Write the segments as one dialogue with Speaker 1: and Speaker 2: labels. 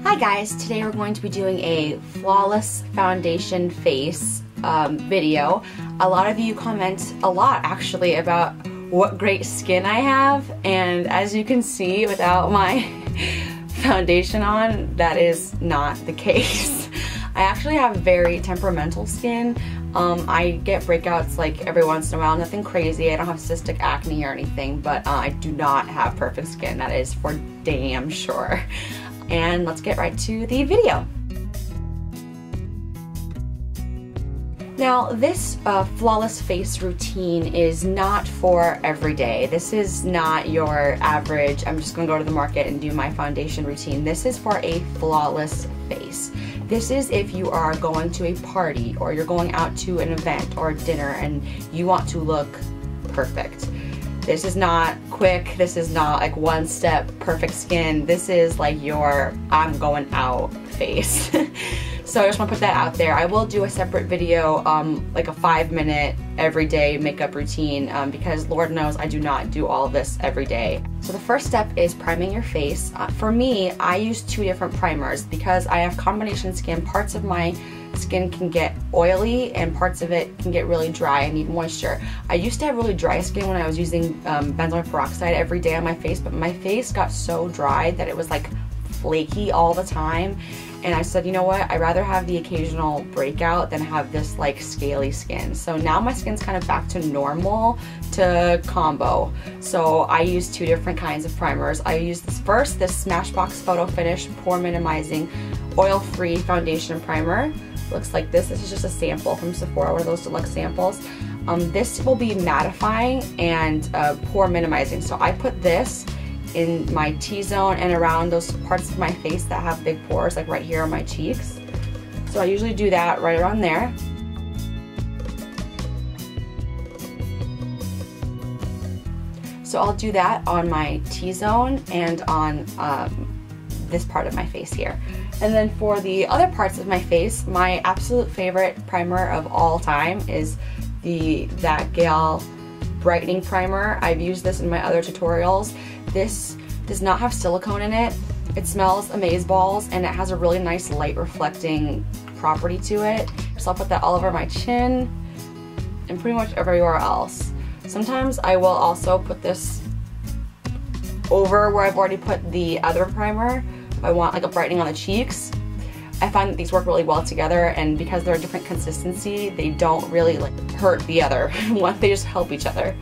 Speaker 1: Hi guys, today we're going to be doing a flawless foundation face video. A lot of you comment a lot actually about what great skin I have, and as you can see without my foundation on, that is not the case. I actually have very temperamental skin. I get breakouts like every once in a while, nothing crazy. I don't have cystic acne or anything, but I do not have perfect skin, that is for damn sure. And let's get right to the video. Now, this flawless face routine is not for every day. This is not your average, I'm just gonna go to the market and do my foundation routine. This is for a flawless face. This is if you are going to a party or you're going out to an event or dinner and you want to look perfect. This is not quick, this is not like one step perfect skin. This is like your I'm going out face. So I just want to put that out there. I will do a separate video, like a 5-minute everyday makeup routine, because Lord knows I do not do all of this every day. So the first step is priming your face. For me, I use 2 different primers because I have combination skin. Parts of my skin can get oily and parts of it can get really dry and need moisture. I used to have really dry skin when I was using benzoyl peroxide every day on my face, but my face got so dry that it was like flaky all the time, and I said, you know what, I'd rather have the occasional breakout than have this like scaly skin. So now my skin's kind of back to normal to combo. So I use 2 different kinds of primers. I use this Smashbox Photo Finish Pore Minimizing Oil-Free Foundation Primer. Looks like this. This is just a sample from Sephora, one of those deluxe samples. This will be mattifying and pore minimizing. So I put this in my T-zone and around those parts of my face that have big pores, like right here on my cheeks. So I usually do that right around there. So I'll do that on my T-zone and on this part of my face here. And then for the other parts of my face, my absolute favorite primer of all time is That Gal Brightening Primer. I've used this in my other tutorials. This does not have silicone in it. It smells amazeballs and it has a really nice light reflecting property to it. So I'll put that all over my chin and pretty much everywhere else. Sometimes I will also put this over where I've already put the other primer if I want like a brightening on the cheeks. I find that these work really well together, and because they're a different consistency, they don't really like hurt the other one, they just help each other.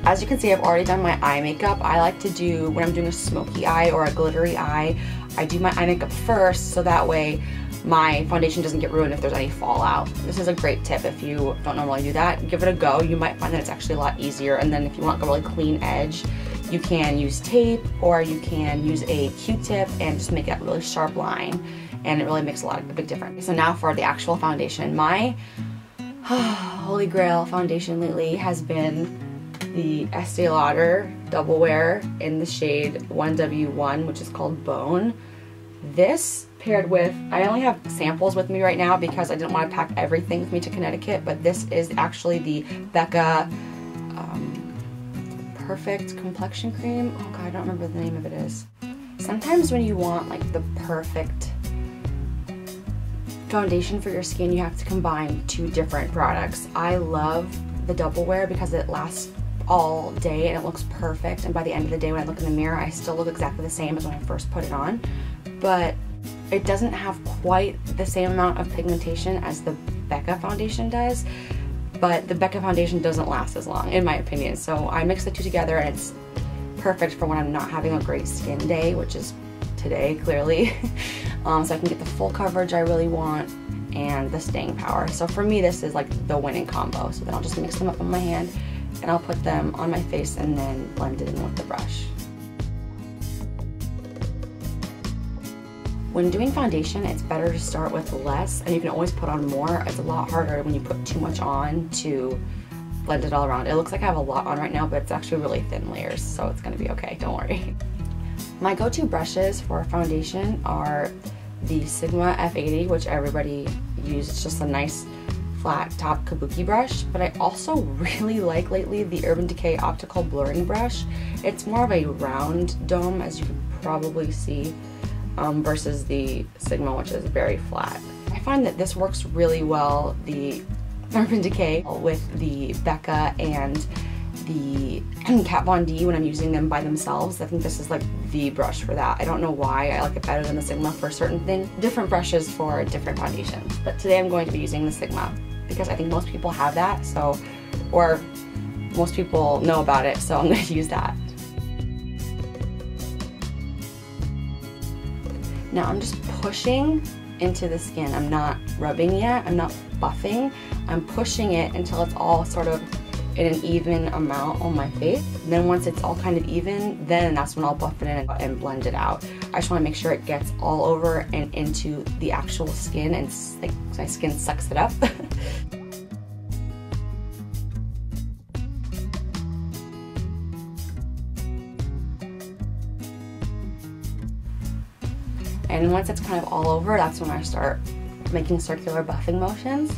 Speaker 1: As you can see, I've already done my eye makeup. I like to do, when I'm doing a smoky eye or a glittery eye, I do my eye makeup first so that way my foundation doesn't get ruined if there's any fallout. This is a great tip if you don't normally do that. Give it a go. You might find that it's actually a lot easier, and then if you want a really clean edge, you can use tape or you can use a Q-tip and just make that really sharp line, and it really makes a big difference. So now for the actual foundation. My holy grail foundation lately has been the Estee Lauder Double Wear in the shade 1W1, which is called Bone. This paired with, I only have samples with me right now because I didn't want to pack everything with me to Connecticut, but this is actually the Becca Perfect Complexion Cream. Oh god, I don't remember the name of it is. Sometimes when you want like the perfect foundation for your skin, you have to combine 2 different products. I love the Double Wear because it lasts all day and it looks perfect, and by the end of the day when I look in the mirror I still look exactly the same as when I first put it on, but it doesn't have quite the same amount of pigmentation as the Becca foundation does, but the Becca foundation doesn't last as long in my opinion. So I mix the 2 together and it's perfect for when I'm not having a great skin day, which is today clearly. So I can get the full coverage I really want and the staying power. So for me this is like the winning combo. So then I'll just mix them up on my hand and I'll put them on my face and then blend it in with the brush. When doing foundation, it's better to start with less, and you can always put on more. It's a lot harder when you put too much on to blend it all around. It looks like I have a lot on right now, but it's actually really thin layers, so it's gonna be okay, don't worry. My go-to brushes for foundation are the Sigma F80, which everybody uses. It's just a nice flat top Kabuki brush, but I also really like lately the Urban Decay Optical Blurring Brush. It's more of a round dome, as you can probably see. versus the Sigma, which is very flat. I find that this works really well, the Urban Decay, with the Becca and the Kat Von D when I'm using them by themselves. I think this is like the brush for that. I don't know why, I like it better than the Sigma for certain things. Different brushes for different foundations. But today I'm going to be using the Sigma because I think most people have that, so, or most people know about it, so I'm going to use that. Now I'm just pushing into the skin. I'm not rubbing yet, I'm not buffing. I'm pushing it until it's all sort of in an even amount on my face. And then once it's all kind of even, then that's when I'll buff it in and blend it out. I just want to make sure it gets all over and into the actual skin, and like my skin sucks it up. And once it's kind of all over, that's when I start making circular buffing motions.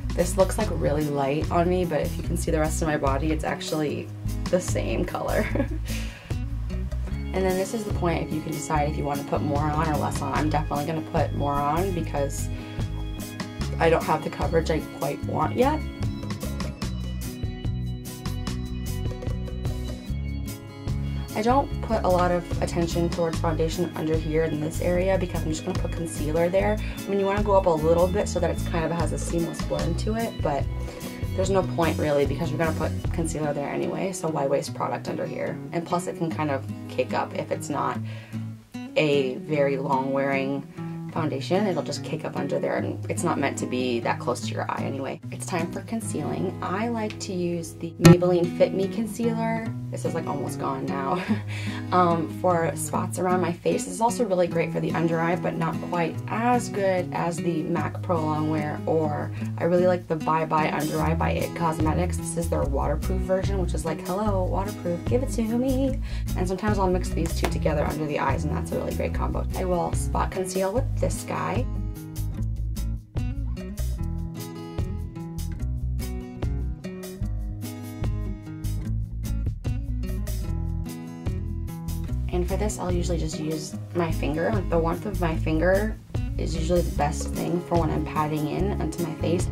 Speaker 1: This looks like really light on me, but if you can see the rest of my body, it's actually the same color. And then this is the point if you can decide if you want to put more on or less on. I'm definitely going to put more on because I don't have the coverage I quite want yet. I don't put a lot of attention towards foundation under here in this area because I'm just going to put concealer there. I mean, you want to go up a little bit so that it's kind of has a seamless blend to it, but there's no point really because you're going to put concealer there anyway, so why waste product under here? And plus it can kind of cake up if it's not a very long wearing foundation. It'll just cake up under there, and it's not meant to be that close to your eye anyway. It's time for concealing. I like to use the Maybelline Fit Me Concealer. This is like almost gone now. For spots around my face. This is also really great for the under eye, but not quite as good as the MAC Pro Longwear, or I really like the Bye Bye Under Eye by IT Cosmetics. This is their waterproof version, which is like, hello, waterproof, give it to me. And sometimes I'll mix these two together under the eyes, and that's a really great combo. I will spot conceal with this guy. And for this, I'll usually just use my finger. Like the warmth of my finger is usually the best thing for when I'm patting in onto my face.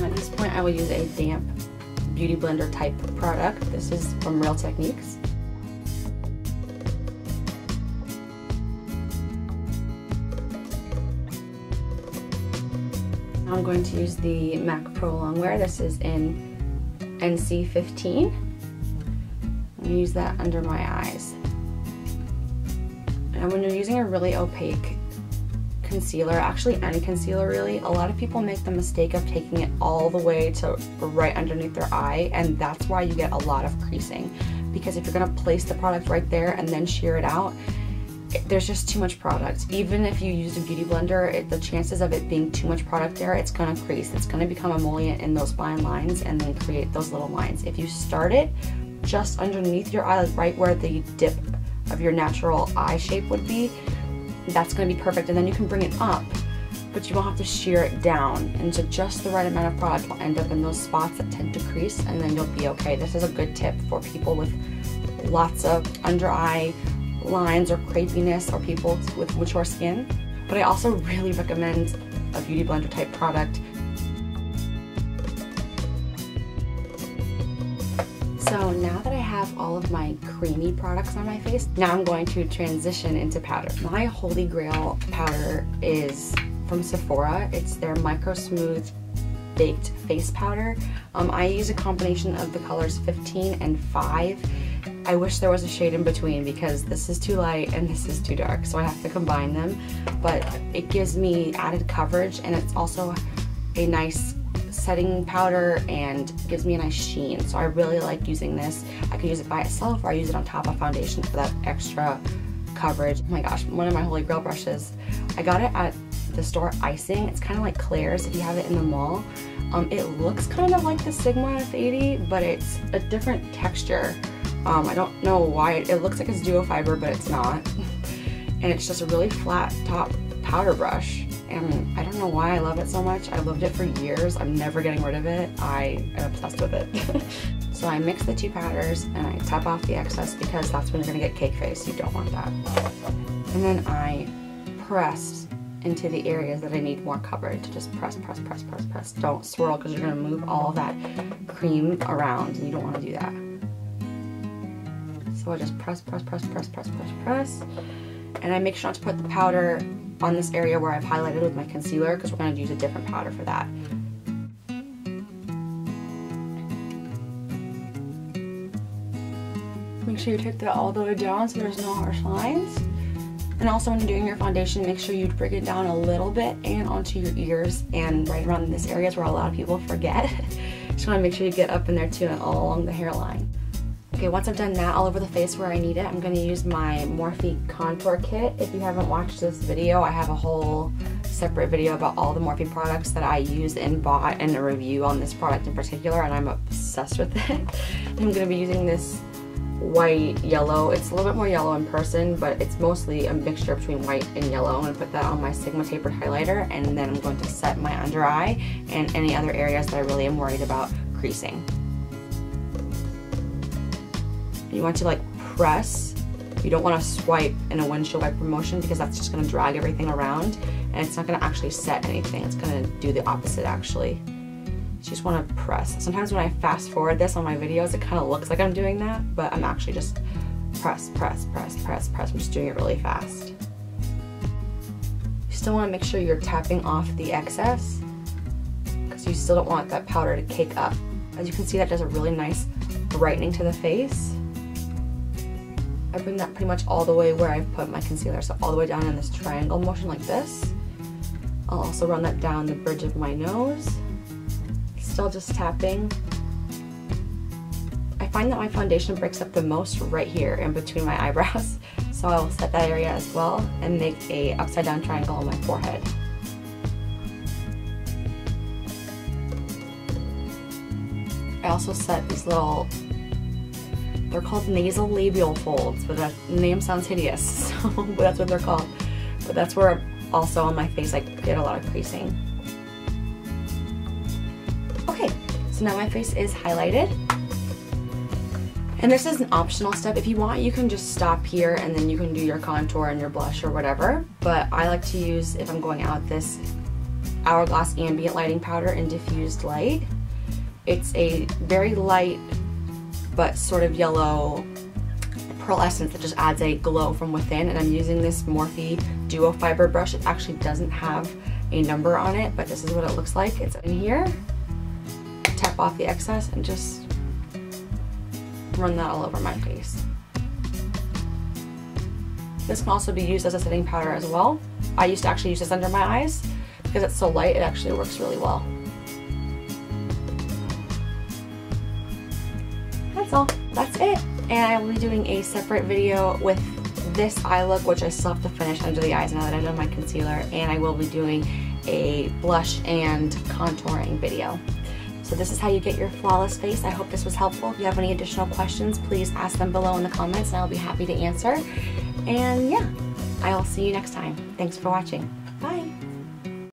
Speaker 1: At this point, I will use a damp beauty blender type product. This is from Real Techniques. I'm going to use the MAC Pro Longwear. This is in NC15. I'm going to use that under my eyes. And when you're using a really opaque concealer, actually any concealer really, a lot of people make the mistake of taking it all the way to right underneath their eye, and that's why you get a lot of creasing. Because if you're going to place the product right there and then sheer it out, there's just too much product. Even if you use a beauty blender, the chances of it being too much product there, it's going to crease. It's going to become emollient in those fine lines and then create those little lines. If you start it just underneath your eye, like right where the dip of your natural eye shape would be, that's going to be perfect, and then you can bring it up, but you won't have to shear it down, and so just the right amount of product will end up in those spots that tend to crease, and then you'll be okay. This is a good tip for people with lots of under eye lines or crepiness, or people with mature skin. But I also really recommend a beauty blender type product. So now that I have all of my creamy products on my face, now I'm going to transition into powder. My holy grail powder is from Sephora. It's their Microsmooth Baked Face Powder. I use a combination of the colors 15 and 5. I wish there was a shade in between because this is too light and this is too dark, so I have to combine them. But it gives me added coverage, and it's also a nice setting powder and gives me a nice sheen. So I really like using this. I could use it by itself, or I use it on top of foundation for that extra coverage. Oh my gosh, one of my holy grail brushes. I got it at the store Icing. It's kind of like Claire's if you have it in the mall. It looks kind of like the Sigma F80, but it's a different texture. I don't know why. It looks like it's Duofiber, but it's not. and it's just a really flat top powder brush. And I don't know why I love it so much. I loved it for years. I'm never getting rid of it. I am obsessed with it. So I mix the two powders and I tap off the excess because that's when you're gonna get cake face. You don't want that. And then I press into the areas that I need more coverage. Just press, press, press, press, press. Don't swirl because you're gonna move all of that cream around and you don't wanna do that. So I just press, press, press, press, press, press, press. And I make sure not to put the powder on this area where I've highlighted with my concealer because we're going to use a different powder for that. Make sure you take that all the way down so there's no harsh lines. And also when you're doing your foundation, make sure you bring it down a little bit and onto your ears and right around this area is where a lot of people forget. Just want to make sure you get up in there too and all along the hairline. Okay, once I've done that all over the face where I need it, I'm going to use my Morphe contour kit. If you haven't watched this video, I have a whole separate video about all the Morphe products that I use and bought and a review on this product in particular, and I'm obsessed with it. I'm going to be using this white yellow. It's a little bit more yellow in person, but it's mostly a mixture between white and yellow. I'm going to put that on my Sigma tapered highlighter, and then I'm going to set my under eye and any other areas that I really am worried about creasing. You want to like press. You don't want to swipe in a windshield wiper motion because that's just going to drag everything around and it's not going to actually set anything. It's going to do the opposite actually. You just want to press. Sometimes when I fast forward this on my videos, it kind of looks like I'm doing that, but I'm actually just press, press, press, press, press. I'm just doing it really fast. You still want to make sure you're tapping off the excess because you still don't want that powder to cake up. As you can see, that does a really nice brightening to the face. I bring that pretty much all the way where I've put my concealer, so all the way down in this triangle motion like this. I'll also run that down the bridge of my nose. Still just tapping. I find that my foundation breaks up the most right here in between my eyebrows, so I will set that area as well and make a upside down triangle on my forehead. I also set these little, they're called nasal labial folds, but that name sounds hideous, so, but that's what they're called. But that's where also on my face I get a lot of creasing. Okay, so now my face is highlighted. And this is an optional step. If you want, you can just stop here and then you can do your contour and your blush or whatever. But I like to use, if I'm going out, this Hourglass Ambient Lighting Powder in Diffused Light. It's a very light but sort of yellow pearl essence that just adds a glow from within, and I'm using this Morphe Duofiber brush. It actually doesn't have a number on it, but this is what it looks like. It's in here. Tap off the excess and just run that all over my face. This can also be used as a setting powder as well. I used to actually use this under my eyes because it's so light, it actually works really well. That's all. That's it. And I will be doing a separate video with this eye look, which I still have to finish under the eyes now that I've done my concealer, and I will be doing a blush and contouring video. So this is how you get your flawless face. I hope this was helpful. If you have any additional questions, please ask them below in the comments and I'll be happy to answer. And yeah, I will see you next time. Thanks for watching.